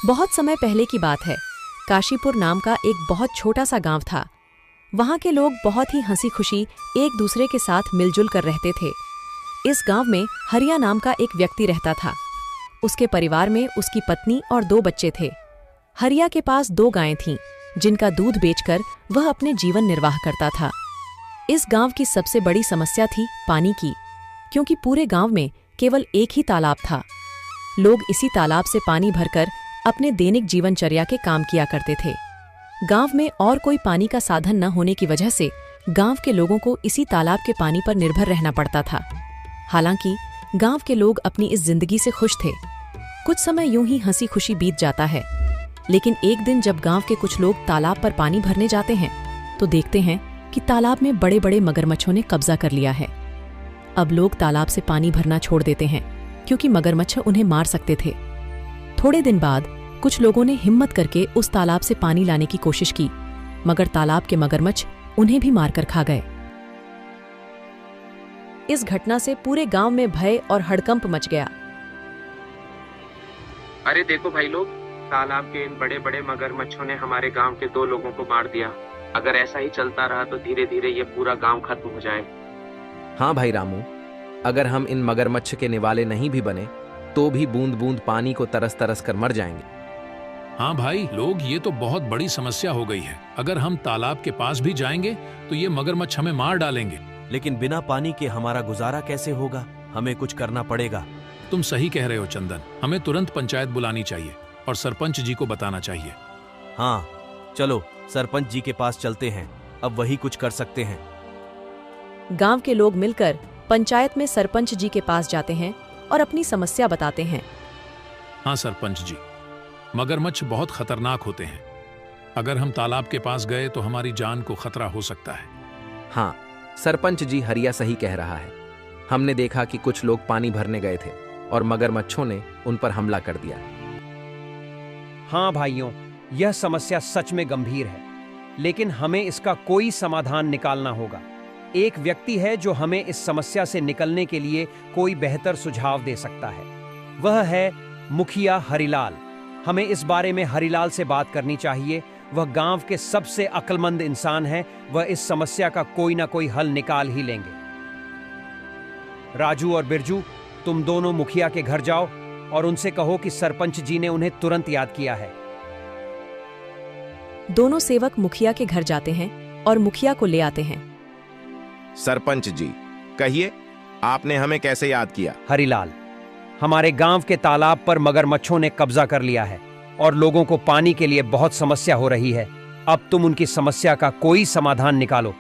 बहुत समय पहले की बात है। काशीपुर नाम का एक बहुत छोटा सा गांव था। वहां के लोग बहुत ही हंसी खुशी एक दूसरे के साथ मिलजुल कर रहते थे। इस गांव में हरिया नाम का एक व्यक्ति रहता था। उसके परिवार में उसकी पत्नी और 2 बच्चे थे। हरिया के पास 2 गायें थीं, जिनका दूध बेचकर वह अपने जीवन निर्वाह करता था। इस गांव की सबसे बड़ी समस्या थी पानी की, क्योंकि पूरे गांव में केवल एक ही तालाब था। लोग इसी तालाब से पानी भरकर अपने दैनिक जीवनचर्या के काम किया करते थे। गांव में और कोई पानी का साधन न होने की वजह से गांव के लोगों को इसी तालाब के पानी पर निर्भर रहना पड़ता था। हालांकि गांव के लोग अपनी इस जिंदगी से खुश थे। कुछ समय यूं ही हंसी खुशी बीत जाता है, लेकिन एक दिन जब गांव के कुछ लोग तालाब पर पानी भरने जाते हैं तो देखते हैं कि तालाब में बड़े बड़े मगरमच्छों ने कब्जा कर लिया है। अब लोग तालाब से पानी भरना छोड़ देते हैं, क्योंकि मगरमच्छ उन्हें मार सकते थे। थोड़े दिन बाद कुछ लोगों ने हिम्मत करके उस तालाब से पानी लाने की कोशिश की, मगर तालाब के मगरमच्छ उन्हें भी मारकर खा गए। इस घटना से पूरे गांव में भय और हड़कंप मच गया। अरे देखो भाई लोग, तालाब के इन बड़े बड़े मगरमच्छों ने हमारे गांव के 2 लोगों को मार दिया। अगर ऐसा ही चलता रहा तो धीरे धीरे ये पूरा गांव खत्म हो जाएगा। हाँ भाई रामू, अगर हम इन मगरमच्छ के निवाले नहीं भी बने तो भी बूंद बूंद पानी को तरस तरस कर मर जाएंगे। हाँ भाई लोग, ये तो बहुत बड़ी समस्या हो गई है। अगर हम तालाब के पास भी जाएंगे तो ये मगरमच्छ हमें मार डालेंगे। लेकिन बिना पानी के हमारा गुजारा कैसे होगा? हमें कुछ करना पड़ेगा। तुम सही कह रहे हो चंदन, हमें तुरंत पंचायत बुलानी चाहिए और सरपंच जी को बताना चाहिए। हाँ चलो सरपंच जी के पास चलते हैं, अब वही कुछ कर सकते हैं। गांव के लोग मिलकर पंचायत में सरपंच जी के पास जाते हैं और अपनी समस्या बताते हैं। हाँ सरपंच जी, मगरमच्छ बहुत खतरनाक होते हैं। अगर हम तालाब के पास गए तो हमारी जान को खतरा हो सकता है। हाँ सरपंच जी, हरिया सही कह रहा है। हमने देखा कि कुछ लोग पानी भरने गए थे और मगरमच्छों ने उन पर हमला कर दिया। हाँ भाइयों, यह समस्या सच में गंभीर है, लेकिन हमें इसका कोई समाधान निकालना होगा। एक व्यक्ति है जो हमें इस समस्या से निकलने के लिए कोई बेहतर सुझाव दे सकता है। वह है मुखिया हरिलाल। हमें इस बारे में हरिलाल से बात करनी चाहिए। वह गांव के सबसे अक्लमंद इंसान है। वह इस समस्या का कोई ना कोई हल निकाल ही लेंगे। राजू और बिरजू, तुम दोनों मुखिया के घर जाओ और उनसे कहो कि सरपंच जी ने उन्हें तुरंत याद किया है। दोनों सेवक मुखिया के घर जाते हैं और मुखिया को ले आते हैं। सरपंच जी, कहिए, आपने हमें कैसे याद किया? हरिलाल, हमारे गांव के तालाब पर मगरमच्छों ने कब्जा कर लिया है और लोगों को पानी के लिए बहुत समस्या हो रही है। अब तुम उनकी समस्या का कोई समाधान निकालो।